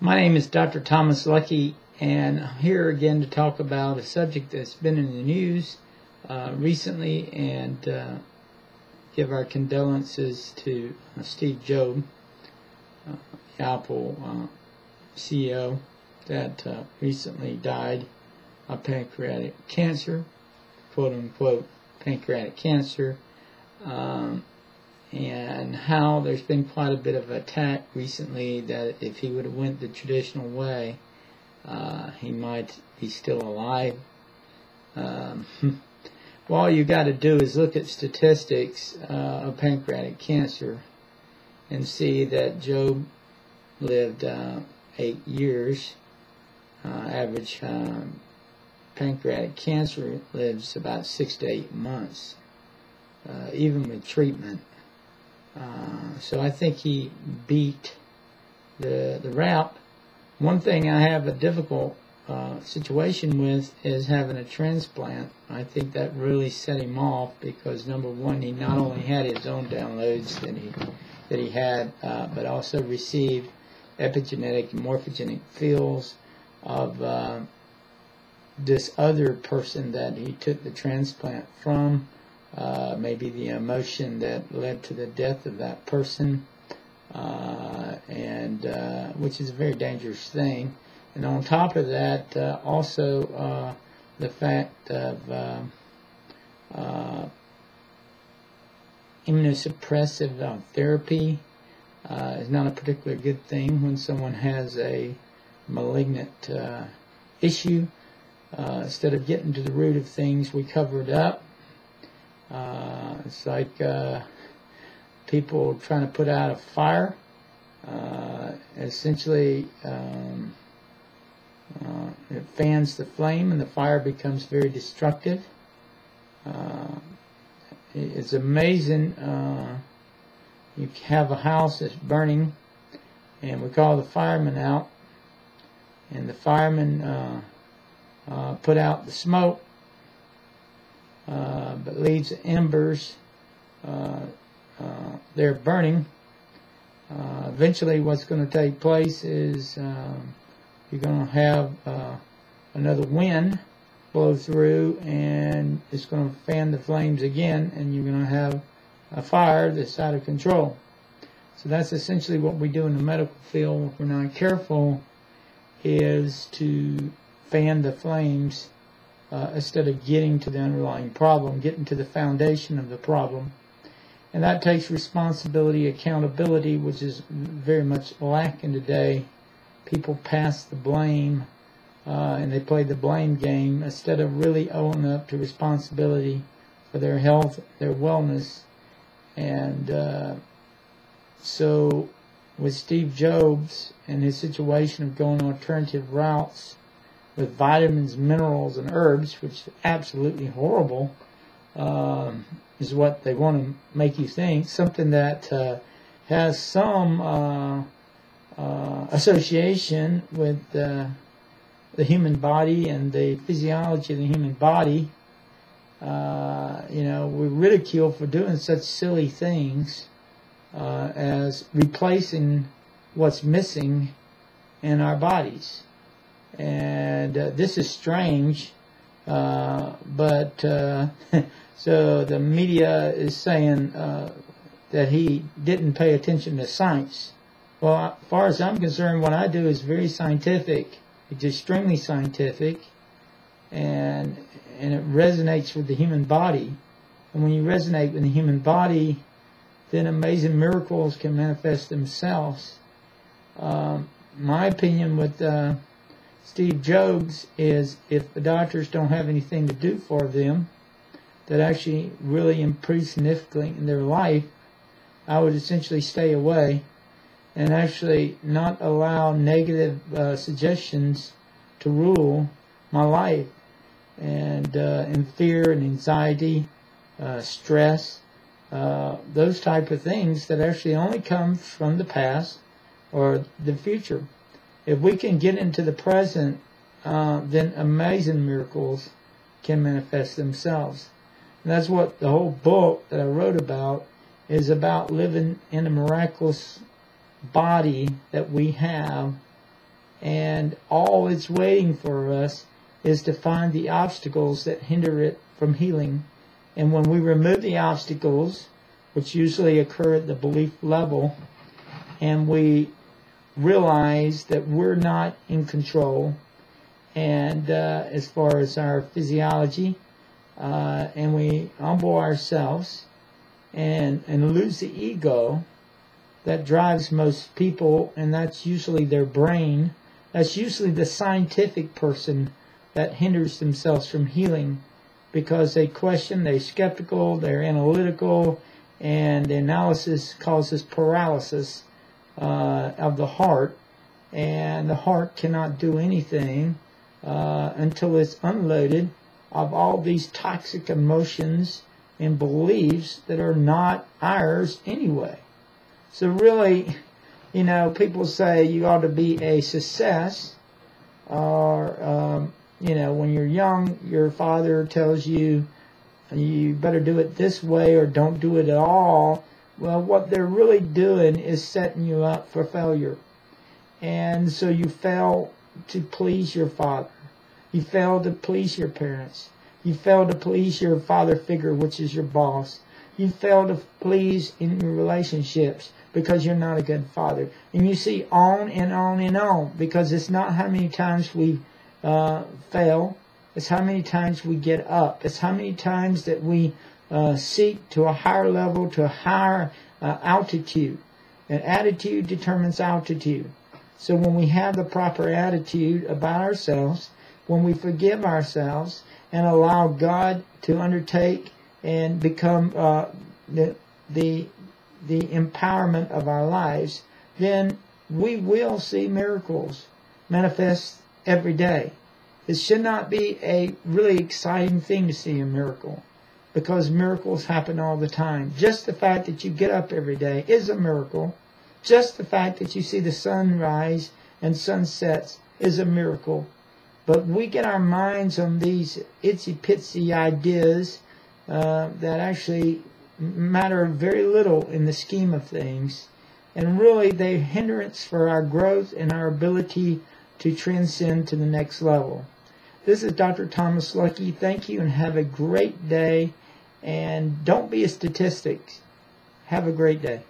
My name is Dr. Thomas Lucky, and I'm here again to talk about a subject that's been in the news recently, and give our condolences to Steve Jobs, the Apple CEO, that recently died of pancreatic cancer, quote unquote pancreatic cancer, and how there's been quite a bit of attack recently that if he would have went the traditional way, he might be still alive. Well, all you got to do is look at statistics of pancreatic cancer and see that Job lived 8 years. Average pancreatic cancer lives about 6 to 8 months, even with treatment. So I think he beat the rap. One thing I have a difficult situation with is having a transplant. I think that really set him off because, number one, he not only had his own downloads that he had, but also received epigenetic and morphogenic fields of this other person that he took the transplant from. Maybe the emotion that led to the death of that person, which is a very dangerous thing. And on top of that, also the fact of immunosuppressive therapy is not a particularly good thing when someone has a malignant issue. Instead of getting to the root of things, we cover it up. It's like people trying to put out a fire. Essentially, it fans the flame and the fire becomes very destructive. It's amazing. You have a house that's burning, and we call the firemen out, and the firemen put out the smoke, but leaves the embers they're burning. Eventually what's going to take place is you're going to have another wind blow through, and it's going to fan the flames again, and you're going to have a fire that's out of control. So that's essentially what we do in the medical field if we're not careful, is to fan the flames instead of getting to the underlying problem, getting to the foundation of the problem. And that takes responsibility, accountability, which is very much lacking today. People pass the blame, and they play the blame game instead of really owning up to responsibility for their health, their wellness. And so with Steve Jobs and his situation of going alternative routes with vitamins, minerals, and herbs, which is absolutely horrible, is what they want to make you think. Something that has some association with the human body and the physiology of the human body. We're ridiculed for doing such silly things as replacing what's missing in our bodies. And this is strange, but so the media is saying that he didn't pay attention to science. Well, as far as I'm concerned, what I do is very scientific. It's extremely scientific, and it resonates with the human body. And when you resonate with the human body, then amazing miracles can manifest themselves. My opinion with Steve Jobs is, if the doctors don't have anything to do for them that actually really improves significantly in their life, I would essentially stay away and actually not allow negative suggestions to rule my life. And in fear and anxiety, stress, those type of things that actually only come from the past or the future. If we can get into the present, then amazing miracles can manifest themselves. And that's what the whole book that I wrote about is about, living in a miraculous body that we have And all it's waiting for us is to find the obstacles that hinder it from healing. And when we remove the obstacles, which usually occur at the belief level, and we realize that we're not in control, and as far as our physiology, and we humble ourselves and lose the ego that drives most people, and that's usually their brain. That's usually the scientific person that hinders themselves from healing, because they question, they're skeptical, they're analytical, and the analysis causes paralysis of the heart, and the heart cannot do anything until it's unloaded of all these toxic emotions and beliefs that are not ours anyway. So really, you know, people say you ought to be a success, or you know, when you're young, your father tells you you better do it this way or don't do it at all. Well, what they're really doing is setting you up for failure. And so you fail to please your father. You fail to please your parents. You fail to please your father figure, which is your boss. You fail to please in your relationships because you're not a good father. And you see on and on and on, because it's not how many times we fail. It's how many times we get up. It's how many times that we seek to a higher level, to a higher altitude. And attitude determines altitude. So when we have the proper attitude about ourselves, when we forgive ourselves and allow God to undertake and become the empowerment of our lives, then we will see miracles manifest every day. It should not be a really exciting thing to see a miracle, because miracles happen all the time. Just the fact that you get up every day is a miracle. Just the fact that you see the sun rise and sunsets is a miracle. But we get our minds on these itsy-bitsy ideas that actually matter very little in the scheme of things. And really, they're hindrance for our growth and our ability to transcend to the next level. This is Dr. Thomas Lucky. Thank you and have a great day. And don't be a statistic. Have a great day.